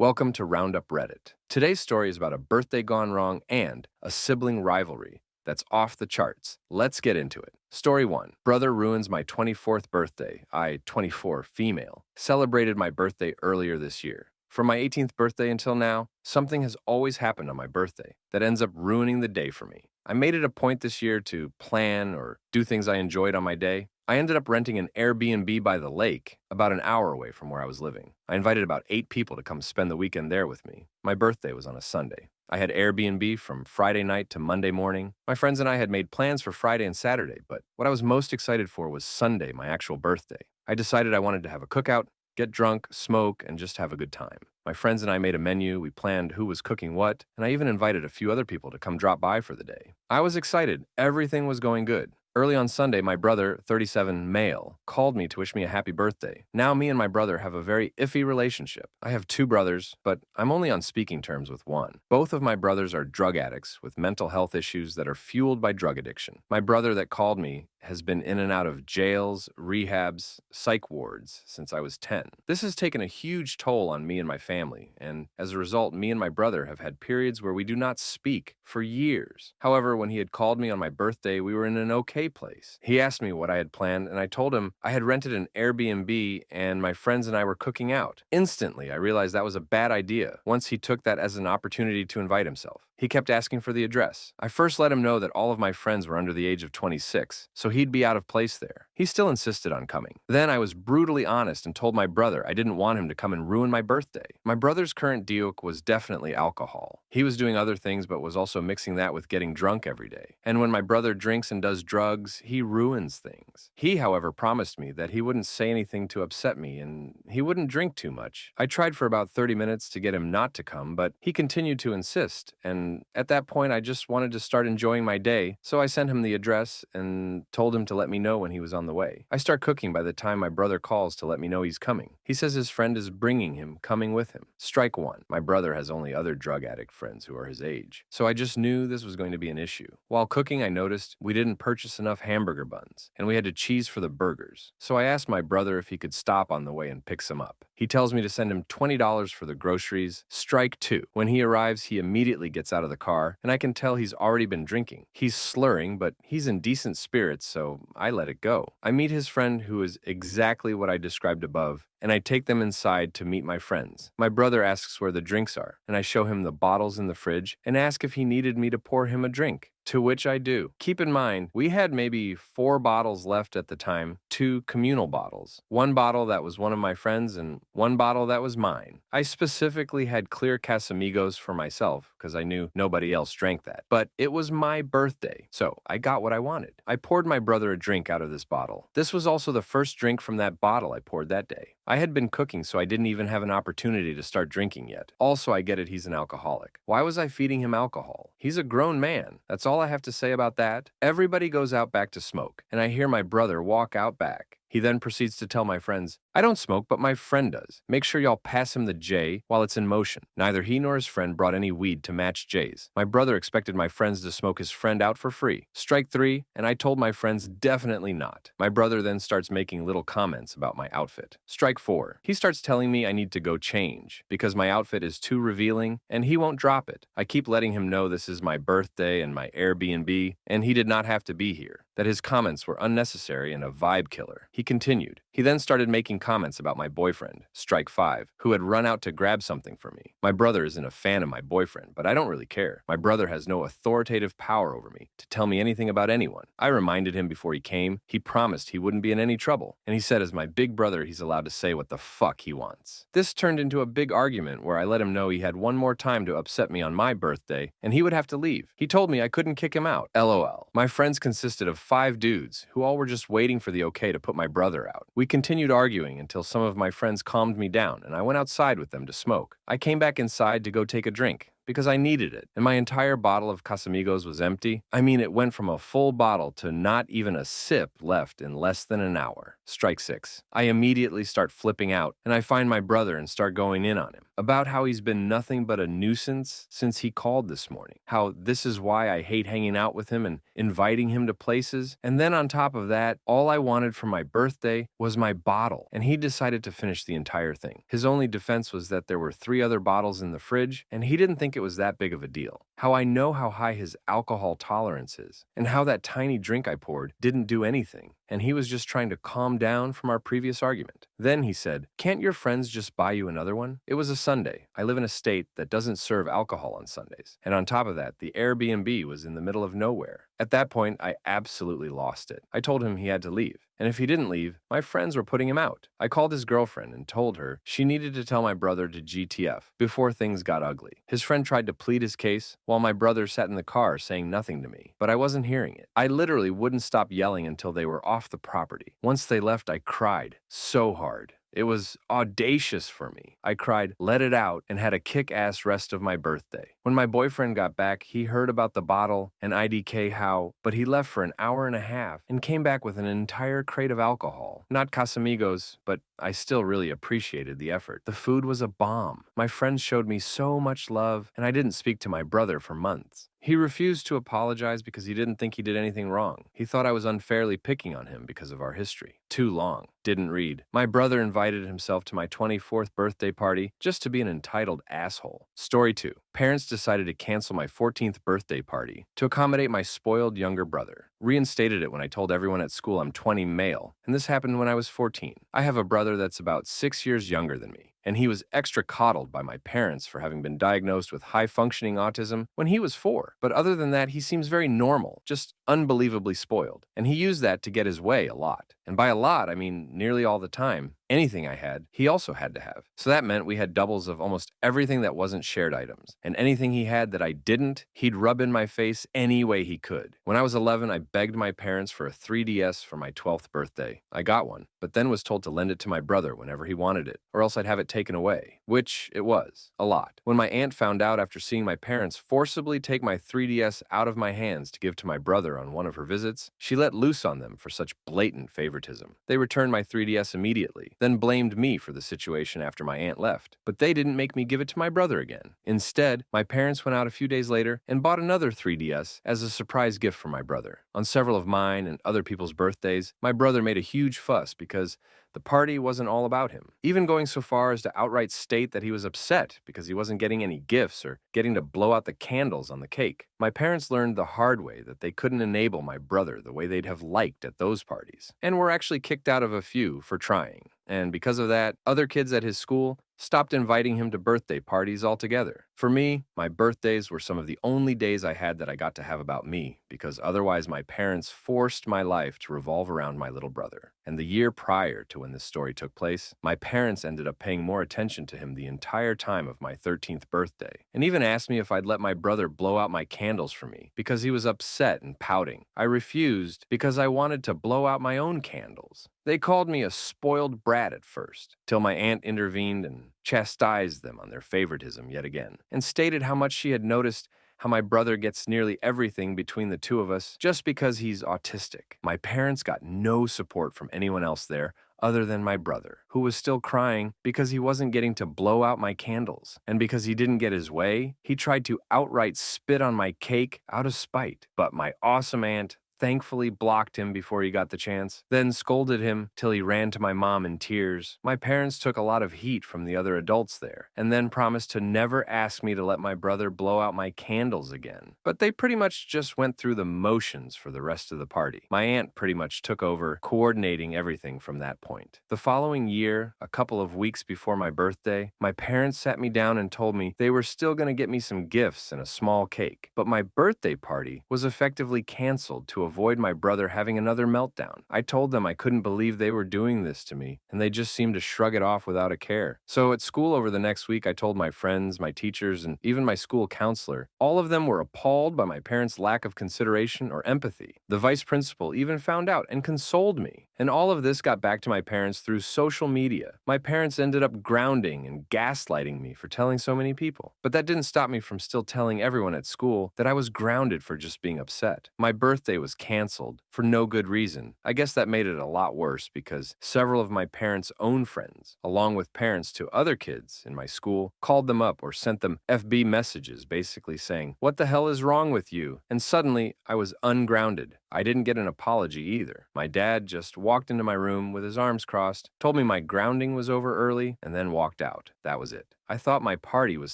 Welcome to Roundup Reddit. Today's story is about a birthday gone wrong and a sibling rivalry that's off the charts. Let's get into it. Story 1. Brother ruins my 24th birthday. I, 24, female, celebrated my birthday earlier this year. From my 18th birthday until now, something has always happened on my birthday that ends up ruining the day for me. I made it a point this year to plan or do things I enjoyed on my day. I ended up renting an Airbnb by the lake, about an hour away from where I was living. I invited about 8 people to come spend the weekend there with me. My birthday was on a Sunday. I had Airbnb from Friday night to Monday morning. My friends and I had made plans for Friday and Saturday, but what I was most excited for was Sunday, my actual birthday. I decided I wanted to have a cookout, get drunk, smoke, and just have a good time. My friends and I made a menu, we planned who was cooking what, and I even invited a few other people to come drop by for the day. I was excited. Everything was going good. Early on Sunday, my brother, 37, male, called me to wish me a happy birthday. Now me and my brother have a very iffy relationship. I have 2 brothers, but I'm only on speaking terms with one. Both of my brothers are drug addicts with mental health issues that are fueled by drug addiction. My brother that called me has been in and out of jails, rehabs, psych wards since I was 10. This has taken a huge toll on me and my family, and as a result, me and my brother have had periods where we do not speak for years. However, when he had called me on my birthday, we were in an okay place. He asked me what I had planned, and I told him I had rented an Airbnb and my friends and I were cooking out. Instantly, I realized that was a bad idea once he took that as an opportunity to invite himself. He kept asking for the address. I first let him know that all of my friends were under the age of 26, so he'd be out of place there. He still insisted on coming. Then I was brutally honest and told my brother I didn't want him to come and ruin my birthday. My brother's current deal was definitely alcohol. He was doing other things but was also mixing that with getting drunk every day. And when my brother drinks and does drugs, he ruins things. He, however, promised me that he wouldn't say anything to upset me and he wouldn't drink too much. I tried for about 30 minutes to get him not to come, but he continued to insist, and at that point I just wanted to start enjoying my day, so I sent him the address and told him to let me know when he was on the way. I start cooking by the time my brother calls to let me know he's coming. He says his friend is bringing him, coming with him. Strike 1. My brother has only other drug addict friends who are his age, so I just knew this was going to be an issue. While cooking, I noticed we didn't purchase enough hamburger buns, and we had to cheese for the burgers. So I asked my brother if he could stop on the way and pick some up. He tells me to send him $20 for the groceries. Strike 2. When he arrives, he immediately gets out of the car, and I can tell he's already been drinking. He's slurring, but he's in decent spirits, so I let it go. I meet his friend, who is exactly what I described above, and I take them inside to meet my friends. My brother asks where the drinks are, and I show him the bottles in the fridge and ask if he needed me to pour him a drink. To which I do. Keep in mind, we had maybe 4 bottles left at the time, 2 communal bottles. 1 bottle that was one of my friends and 1 bottle that was mine. I specifically had clear Casamigos for myself because I knew nobody else drank that. But it was my birthday, so I got what I wanted. I poured my brother a drink out of this bottle. This was also the first drink from that bottle I poured that day. I had been cooking, so I didn't even have an opportunity to start drinking yet. Also, I get it, he's an alcoholic. Why was I feeding him alcohol? He's a grown man. That's all I have to say about that. Everybody goes out back to smoke, and I hear my brother walk out back. He then proceeds to tell my friends, I don't smoke, but my friend does. Make sure y'all pass him the J while it's in motion. Neither he nor his friend brought any weed to match J's. My brother expected my friends to smoke his friend out for free. Strike 3, and I told my friends definitely not. My brother then starts making little comments about my outfit. Strike 4. He starts telling me I need to go change because my outfit is too revealing and he won't drop it. I keep letting him know this is my birthday and my Airbnb, and he did not have to be here, that his comments were unnecessary and a vibe killer. He continued. He then started making comments about my boyfriend, Strike 5, who had run out to grab something for me. My brother isn't a fan of my boyfriend, but I don't really care. My brother has no authoritative power over me to tell me anything about anyone. I reminded him before he came, he promised he wouldn't be in any trouble, and he said as my big brother he's allowed to say what the fuck he wants. This turned into a big argument where I let him know he had one more time to upset me on my birthday, and he would have to leave. He told me I couldn't kick him out. LOL. My friends consisted of 5 dudes who all were just waiting for the okay to put my brother out. We continued arguing until some of my friends calmed me down and I went outside with them to smoke. I came back inside to go take a drink. because I needed it, and my entire bottle of Casamigos was empty. I mean, it went from a full bottle to not even a sip left in less than an hour. Strike 6. I immediately start flipping out, and I find my brother and start going in on him about how he's been nothing but a nuisance since he called this morning, how this is why I hate hanging out with him and inviting him to places. And then on top of that, all I wanted for my birthday was my bottle, and he decided to finish the entire thing. His only defense was that there were 3 other bottles in the fridge, and he didn't think it was that big of a deal. How I know how high his alcohol tolerance is, and how that tiny drink I poured didn't do anything, and he was just trying to calm down from our previous argument. Then he said, "Can't your friends just buy you another one?" It was a Sunday. I live in a state that doesn't serve alcohol on Sundays. And on top of that, the Airbnb was in the middle of nowhere. At that point, I absolutely lost it. I told him he had to leave. And if he didn't leave, my friends were putting him out. I called his girlfriend and told her she needed to tell my brother to GTF before things got ugly. His friend tried to plead his case while my brother sat in the car saying nothing to me, but I wasn't hearing it. I literally wouldn't stop yelling until they were off the property. Once they left, I cried so hard. It was audacious for me. I cried, let it out, and had a kick-ass rest of my birthday. When my boyfriend got back, he heard about the bottle and IDK how, but he left for an hour and a half and came back with an entire crate of alcohol. Not Casamigos, but I still really appreciated the effort. The food was a bomb. My friends showed me so much love, and I didn't speak to my brother for months. He refused to apologize because he didn't think he did anything wrong. He thought I was unfairly picking on him because of our history. Too long. Didn't read. My brother invited himself to my 24th birthday party just to be an entitled asshole. Story 2. Parents decided to cancel my 14th birthday party to accommodate my spoiled younger brother. Reinstated it when I told everyone at school I'm 20 male, and this happened when I was 14. I have a brother that's about 6 years younger than me, and he was extra coddled by my parents for having been diagnosed with high-functioning autism when he was 4. But other than that, he seems very normal, just unbelievably spoiled. And he used that to get his way a lot. And by a lot, I mean nearly all the time. Anything I had, he also had to have. So that meant we had doubles of almost everything that wasn't shared items. And anything he had that I didn't, he'd rub in my face any way he could. When I was 11, I begged my parents for a 3DS for my 12th birthday. I got one, but then was told to lend it to my brother whenever he wanted it, or else I'd have it taken away, which it was, a lot. When my aunt found out after seeing my parents forcibly take my 3DS out of my hands to give to my brother on one of her visits, she let loose on them for such blatant favoritism. They returned my 3DS immediately, then blamed me for the situation after my aunt left. But they didn't make me give it to my brother again. Instead, my parents went out a few days later and bought another 3DS as a surprise gift for my brother. On several of mine and other people's birthdays, my brother made a huge fuss because the party wasn't all about him, even going so far as to outright state that he was upset because he wasn't getting any gifts or getting to blow out the candles on the cake. My parents learned the hard way that they couldn't enable my brother the way they'd have liked at those parties, and were actually kicked out of a few for trying. And because of that, other kids at his school stopped inviting him to birthday parties altogether. For me, my birthdays were some of the only days I had that I got to have about me, because otherwise my parents forced my life to revolve around my little brother. And the year prior to when this story took place, my parents ended up paying more attention to him the entire time of my 13th birthday, and even asked me if I'd let my brother blow out my candles for me because he was upset and pouting. I refused because I wanted to blow out my own candles. They called me a spoiled brat at first, till my aunt intervened and chastised them on their favoritism yet again, and stated how much she had noticed how my brother gets nearly everything between the two of us just because he's autistic. My parents got no support from anyone else there other than my brother, who was still crying because he wasn't getting to blow out my candles. And because he didn't get his way, he tried to outright spit on my cake out of spite. But my awesome aunt thankfully blocked him before he got the chance, then scolded him till he ran to my mom in tears. My parents took a lot of heat from the other adults there, and then promised to never ask me to let my brother blow out my candles again. But they pretty much just went through the motions for the rest of the party. My aunt pretty much took over coordinating everything from that point. The following year, a couple of weeks before my birthday, my parents sat me down and told me they were still going to get me some gifts and a small cake, but my birthday party was effectively canceled to avoid my brother having another meltdown. I told them I couldn't believe they were doing this to me, and they just seemed to shrug it off without a care. So at school over the next week, I told my friends, my teachers, and even my school counselor. All of them were appalled by my parents' lack of consideration or empathy. The vice principal even found out and consoled me. And all of this got back to my parents through social media. My parents ended up grounding and gaslighting me for telling so many people. But that didn't stop me from still telling everyone at school that I was grounded for just being upset. My birthday was canceled for no good reason. I guess that made it a lot worse because several of my parents' own friends, along with parents to other kids in my school, called them up or sent them FB messages basically saying, "What the hell is wrong with you?" And suddenly I was ungrounded. I didn't get an apology either. My dad just walked into my room with his arms crossed, told me my grounding was over early, and then walked out. That was it. I thought my party was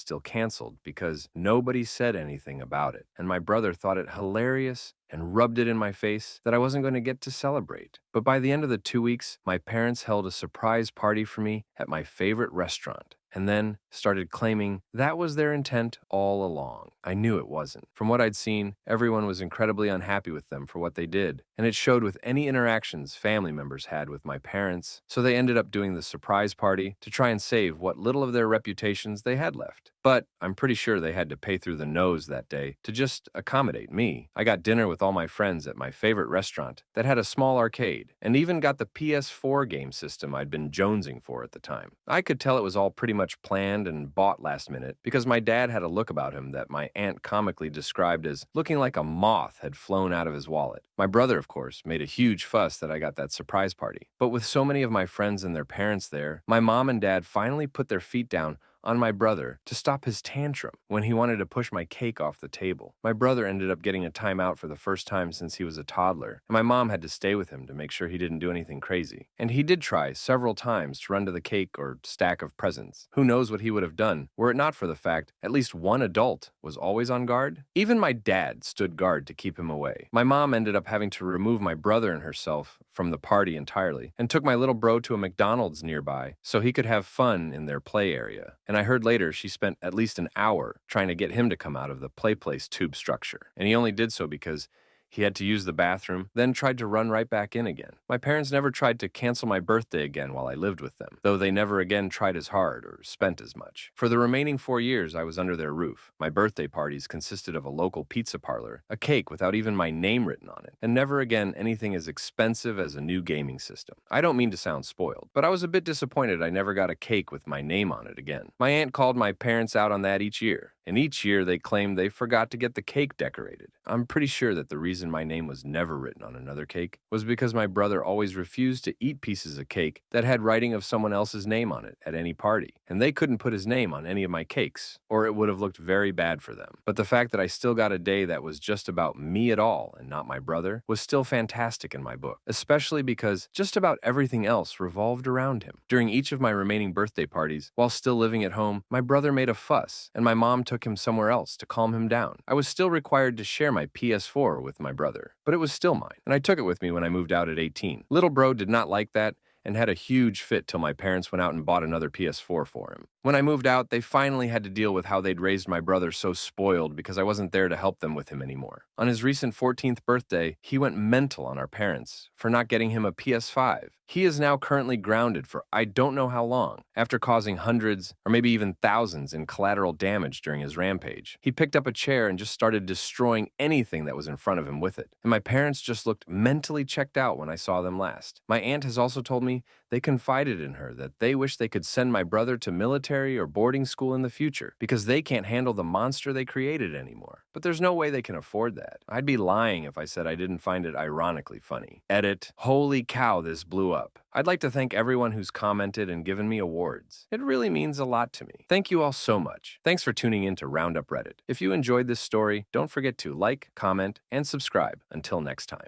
still canceled because nobody said anything about it, and my brother thought it hilarious and rubbed it in my face that I wasn't going to get to celebrate. But by the end of the 2 weeks, my parents held a surprise party for me at my favorite restaurant, and then started claiming that was their intent all along. I knew it wasn't. From what I'd seen, everyone was incredibly unhappy with them for what they did, and it showed with any interactions family members had with my parents, so they ended up doing the surprise party to try and save what little of their reputations they had left. But I'm pretty sure they had to pay through the nose that day to just accommodate me. I got dinner with all my friends at my favorite restaurant that had a small arcade, and even got the PS4 game system I'd been jonesing for at the time. I could tell it was all pretty much planned and bought last minute because my dad had a look about him that my aunt comically described as looking like a moth had flown out of his wallet. My brother, of course, made a huge fuss that I got that surprise party. But with so many of my friends and their parents there, my mom and dad finally put their feet down on my brother to stop his tantrum when he wanted to push my cake off the table. My brother ended up getting a timeout for the first time since he was a toddler, and my mom had to stay with him to make sure he didn't do anything crazy. And he did try several times to run to the cake or stack of presents. Who knows what he would have done were it not for the fact at least one adult was always on guard? Even my dad stood guard to keep him away. My mom ended up having to remove my brother and herself from the party entirely and took my little bro to a McDonald's nearby so he could have fun in their play area. And I heard later she spent at least an hour trying to get him to come out of the play place tube structure. And he only did so because he had to use the bathroom, then tried to run right back in again. My parents never tried to cancel my birthday again while I lived with them, though they never again tried as hard or spent as much. For the remaining 4 years I was under their roof. My birthday parties consisted of a local pizza parlor, a cake without even my name written on it, and never again anything as expensive as a new gaming system. I don't mean to sound spoiled, but I was a bit disappointed I never got a cake with my name on it again. My aunt called my parents out on that each year, and each year they claimed they forgot to get the cake decorated. I'm pretty sure that the reason my name was never written on another cake was because my brother always refused to eat pieces of cake that had writing of someone else's name on it at any party, and they couldn't put his name on any of my cakes, or it would have looked very bad for them. But the fact that I still got a day that was just about me at all and not my brother was still fantastic in my book, especially because just about everything else revolved around him. During each of my remaining birthday parties, while still living at home, my brother made a fuss, and my mom took him somewhere else to calm him down. I was still required to share my PS4 with my brother, but it was still mine, and I took it with me when I moved out at 18. Little bro did not like that and had a huge fit till my parents went out and bought another PS4 for him. When I moved out, they finally had to deal with how they'd raised my brother so spoiled because I wasn't there to help them with him anymore. On his recent 14th birthday, he went mental on our parents for not getting him a PS5. He is now currently grounded for I don't know how long, after causing hundreds or maybe even thousands in collateral damage during his rampage. He picked up a chair and just started destroying anything that was in front of him with it. And my parents just looked mentally checked out when I saw them last. My aunt has also told me they confided in her that they wish they could send my brother to military or boarding school in the future because they can't handle the monster they created anymore. But there's no way they can afford that. I'd be lying if I said I didn't find it ironically funny. Edit, holy cow, this blew up. I'd like to thank everyone who's commented and given me awards. It really means a lot to me. Thank you all so much. Thanks for tuning in to Roundup Reddit. If you enjoyed this story, don't forget to like, comment, and subscribe. Until next time.